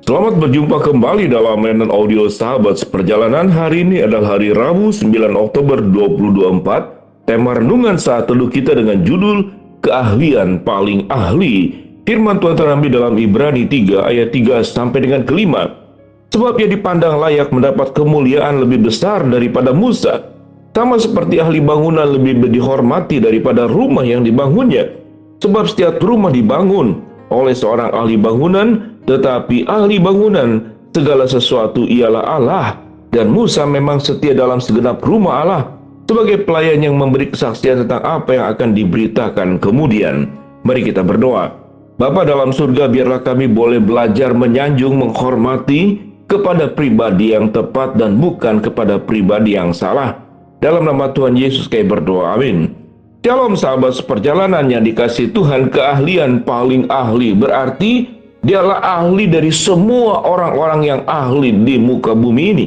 Selamat berjumpa kembali dalam mainan audio Sahabat Seperjalanan. Hari ini adalah hari Rabu 9 Oktober 2024. Tema renungan saat teduh kita dengan judul Keahlian Paling Ahli. Firman Tuhan terambil dalam Ibrani 3 ayat 3 sampai dengan ke-5. Sebab ia dipandang layak mendapat kemuliaan lebih besar daripada Musa, sama seperti ahli bangunan lebih dihormati daripada rumah yang dibangunnya. Sebab setiap rumah dibangun oleh seorang ahli bangunan, tetapi ahli bangunan segala sesuatu ialah Allah, dan Musa memang setia dalam segenap rumah Allah sebagai pelayan yang memberi kesaksian tentang apa yang akan diberitakan kemudian. Mari kita berdoa. Bapa dalam surga, biarlah kami boleh belajar menyanjung, menghormati kepada pribadi yang tepat dan bukan kepada pribadi yang salah. Dalam nama Tuhan Yesus kami berdoa, amin. Shalom sahabat seperjalanan yang dikasihi Tuhan. Keahlian paling ahli berarti dialah ahli dari semua orang-orang yang ahli di muka bumi ini.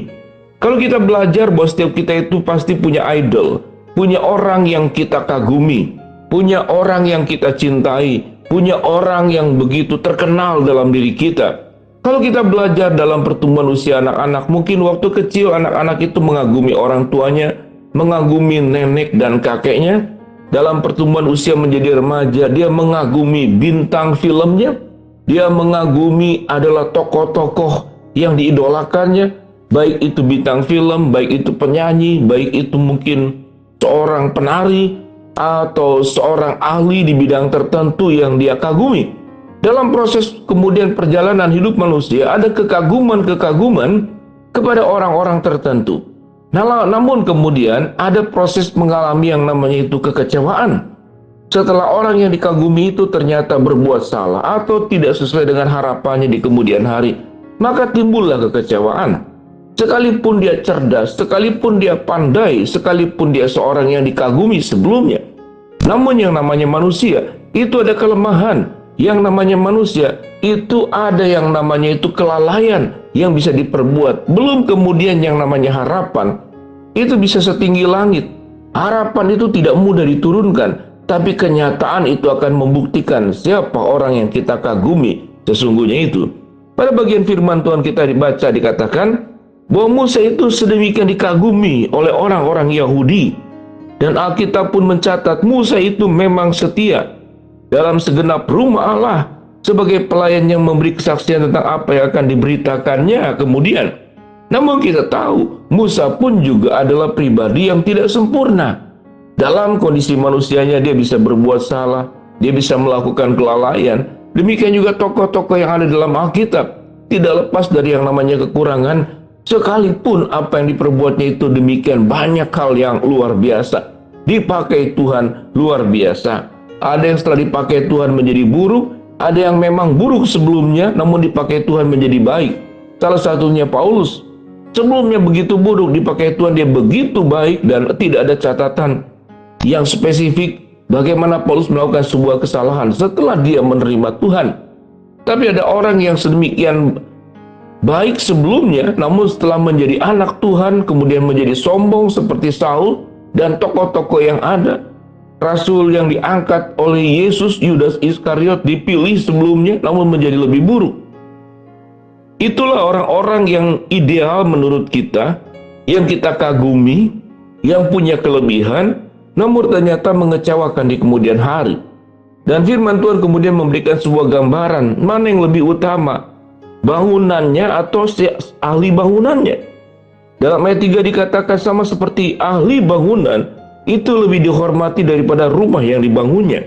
Kalau kita belajar bahwa setiap kita itu pasti punya idol, punya orang yang kita kagumi, punya orang yang kita cintai, punya orang yang begitu terkenal dalam diri kita. Kalau kita belajar dalam pertumbuhan usia anak-anak, mungkin waktu kecil anak-anak itu mengagumi orang tuanya, mengagumi nenek dan kakeknya. Dalam pertumbuhan usia menjadi remaja, dia mengagumi bintang filmnya. Dia mengagumi adalah tokoh-tokoh yang diidolakannya, baik itu bintang film, baik itu penyanyi, baik itu mungkin seorang penari, atau seorang ahli di bidang tertentu yang dia kagumi. Dalam proses kemudian perjalanan hidup manusia, ada kekaguman-kekaguman kepada orang-orang tertentu. Namun kemudian ada proses mengalami yang namanya itu kekecewaan. Setelah orang yang dikagumi itu ternyata berbuat salah atau tidak sesuai dengan harapannya di kemudian hari, maka timbullah kekecewaan. Sekalipun dia cerdas, sekalipun dia pandai, sekalipun dia seorang yang dikagumi sebelumnya, namun yang namanya manusia itu ada kelemahan. Yang namanya manusia itu ada yang namanya itu kelalaian yang bisa diperbuat. Belum kemudian yang namanya harapan itu bisa setinggi langit. Harapan itu tidak mudah diturunkan, tapi kenyataan itu akan membuktikan siapa orang yang kita kagumi sesungguhnya itu. Pada bagian firman Tuhan kita dibaca dikatakan bahwa Musa itu sedemikian dikagumi oleh orang-orang Yahudi. Dan Alkitab pun mencatat Musa itu memang setia dalam segenap rumah Allah sebagai pelayan yang memberi kesaksian tentang apa yang akan diberitakannya kemudian. Namun kita tahu Musa pun juga adalah pribadi yang tidak sempurna. Dalam kondisi manusianya dia bisa berbuat salah, dia bisa melakukan kelalaian. Demikian juga tokoh-tokoh yang ada dalam Alkitab tidak lepas dari yang namanya kekurangan. Sekalipun apa yang diperbuatnya itu demikian banyak hal yang luar biasa, dipakai Tuhan luar biasa. Ada yang setelah dipakai Tuhan menjadi buruk, ada yang memang buruk sebelumnya namun dipakai Tuhan menjadi baik. Salah satunya Paulus. Sebelumnya begitu buruk, dipakai Tuhan dia begitu baik dan tidak ada catatan yang spesifik bagaimana Paulus melakukan sebuah kesalahan setelah dia menerima Tuhan. Tapi ada orang yang sedemikian baik sebelumnya, namun setelah menjadi anak Tuhan kemudian menjadi sombong seperti Saul dan tokoh-tokoh yang ada. Rasul yang diangkat oleh Yesus, Yudas Iskariot, dipilih sebelumnya namun menjadi lebih buruk. Itulah orang-orang yang ideal menurut kita, yang kita kagumi, yang punya kelebihan, namun ternyata mengecewakan di kemudian hari. Dan firman Tuhan kemudian memberikan sebuah gambaran mana yang lebih utama, bangunannya atau si ahli bangunannya. Dalam ayat 3 dikatakan sama seperti ahli bangunan itu lebih dihormati daripada rumah yang dibangunnya.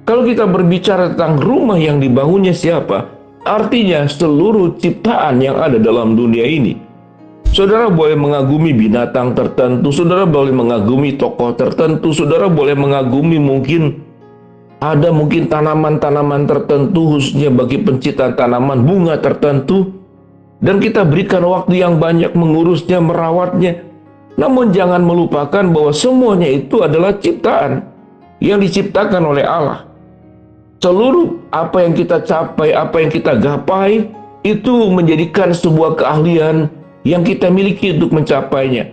Kalau kita berbicara tentang rumah yang dibangunnya siapa, artinya seluruh ciptaan yang ada dalam dunia ini. Saudara boleh mengagumi binatang tertentu, saudara boleh mengagumi tokoh tertentu, saudara boleh mengagumi mungkin tanaman-tanaman tertentu, khususnya bagi pencipta tanaman bunga tertentu, dan kita berikan waktu yang banyak mengurusnya, merawatnya. Namun jangan melupakan bahwa semuanya itu adalah ciptaan yang diciptakan oleh Allah. Seluruh apa yang kita capai, apa yang kita gapai, itu menjadikan sebuah keahlian yang kita miliki untuk mencapainya.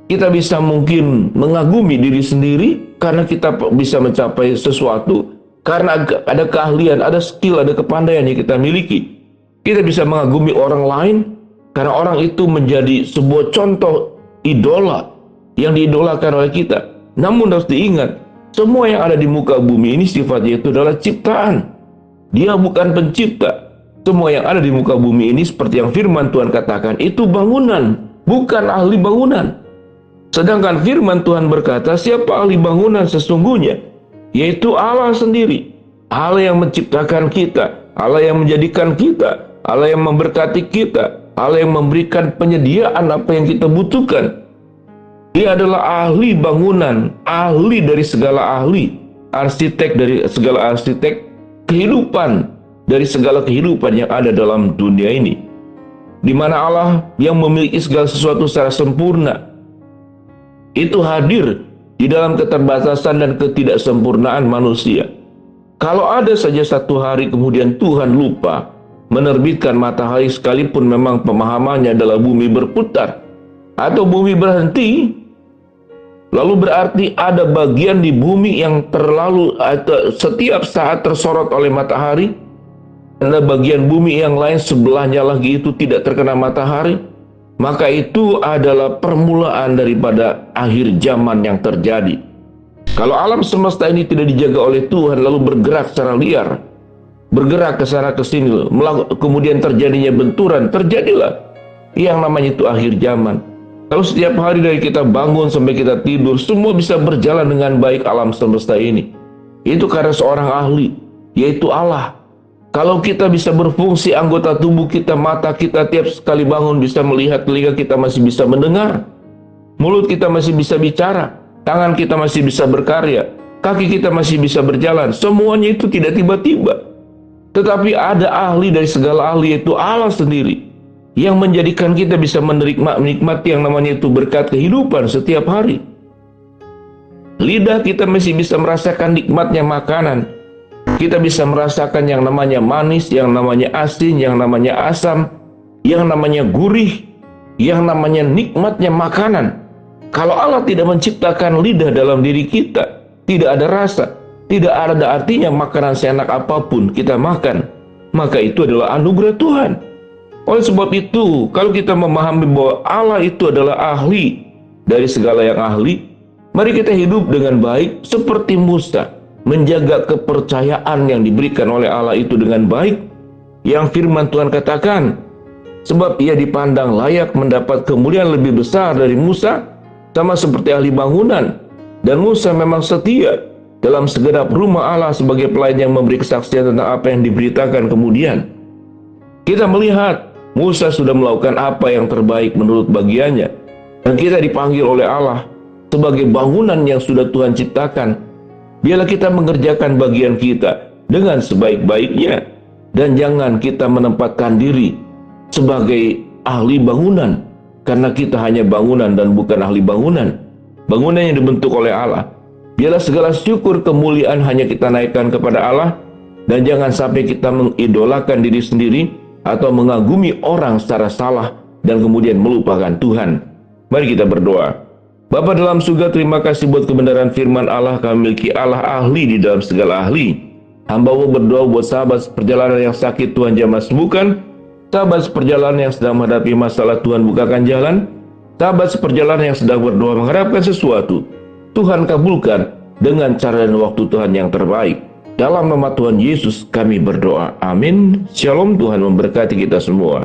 Kita bisa mungkin mengagumi diri sendiri karena kita bisa mencapai sesuatu, karena ada keahlian, ada skill, ada kepandaian yang kita miliki. Kita bisa mengagumi orang lain karena orang itu menjadi sebuah contoh idola yang diidolakan oleh kita. Namun harus diingat, semua yang ada di muka bumi ini sifatnya itu adalah ciptaan. Dia bukan pencipta. Semua yang ada di muka bumi ini seperti yang firman Tuhan katakan, itu bangunan, bukan ahli bangunan. Sedangkan firman Tuhan berkata, siapa ahli bangunan sesungguhnya? Yaitu Allah sendiri. Allah yang menciptakan kita, Allah yang menjadikan kita, Allah yang memberkati kita, Allah yang memberikan penyediaan apa yang kita butuhkan. Dia adalah ahli bangunan, ahli dari segala ahli, arsitek dari segala arsitek, kehidupan dari segala kehidupan yang ada dalam dunia ini. Di mana Allah yang memiliki segala sesuatu secara sempurna, itu hadir di dalam keterbatasan dan ketidaksempurnaan manusia. Kalau ada saja satu hari kemudian Tuhan lupa menerbitkan matahari sekalipun memang pemahamannya adalah bumi berputar atau bumi berhenti, lalu berarti ada bagian di bumi yang terlalu atau setiap saat tersorot oleh matahari, ada bagian bumi yang lain sebelahnya lagi itu tidak terkena matahari, maka itu adalah permulaan daripada akhir zaman yang terjadi. Kalau alam semesta ini tidak dijaga oleh Tuhan lalu bergerak secara liar, bergerak ke sana ke sini, kemudian terjadinya benturan, terjadilah yang namanya itu akhir zaman. Kalau setiap hari dari kita bangun sampai kita tidur, semua bisa berjalan dengan baik alam semesta ini, itu karena seorang ahli, yaitu Allah. Kalau kita bisa berfungsi anggota tubuh kita, mata kita tiap sekali bangun bisa melihat, telinga kita masih bisa mendengar, mulut kita masih bisa bicara, tangan kita masih bisa berkarya, kaki kita masih bisa berjalan. Semuanya itu tidak tiba-tiba. Tetapi ada ahli dari segala ahli, yaitu Allah sendiri, yang menjadikan kita bisa menikmati yang namanya itu berkat kehidupan setiap hari. Lidah kita masih bisa merasakan nikmatnya makanan. Kita bisa merasakan yang namanya manis, yang namanya asin, yang namanya asam, yang namanya gurih, yang namanya nikmatnya makanan. Kalau Allah tidak menciptakan lidah dalam diri kita, tidak ada rasa, tidak ada artinya makanan seenak apapun kita makan, maka itu adalah anugerah Tuhan. Oleh sebab itu, kalau kita memahami bahwa Allah itu adalah ahli dari segala yang ahli, mari kita hidup dengan baik seperti Musa, menjaga kepercayaan yang diberikan oleh Allah itu dengan baik, yang firman Tuhan katakan, sebab ia dipandang layak mendapat kemuliaan lebih besar dari Musa, sama seperti ahli bangunan. Dan Musa memang setia dalam segenap rumah Allah sebagai pelayan yang memberi kesaksian tentang apa yang diberitakan kemudian. Kita melihat Musa sudah melakukan apa yang terbaik menurut bagiannya, dan kita dipanggil oleh Allah sebagai bangunan yang sudah Tuhan ciptakan. Biarlah kita mengerjakan bagian kita dengan sebaik-baiknya, dan jangan kita menempatkan diri sebagai ahli bangunan, karena kita hanya bangunan dan bukan ahli bangunan. Bangunan yang dibentuk oleh Allah. Biarlah segala syukur kemuliaan hanya kita naikkan kepada Allah, dan jangan sampai kita mengidolakan diri sendiri atau mengagumi orang secara salah dan kemudian melupakan Tuhan. Mari kita berdoa. Bapa dalam surga, terima kasih buat kebenaran firman Allah. Kami memiliki Allah ahli di dalam segala ahli. Hamba-Mu berdoa buat sahabat perjalanan yang sakit, Tuhan jamah sembuhkan. Sahabat seperjalanan yang sedang menghadapi masalah, Tuhan bukakan jalan. Sahabat seperjalanan yang sedang berdoa mengharapkan sesuatu, Tuhan kabulkan dengan cara dan waktu Tuhan yang terbaik. Dalam nama Tuhan Yesus kami berdoa. Amin. Shalom, Tuhan memberkati kita semua.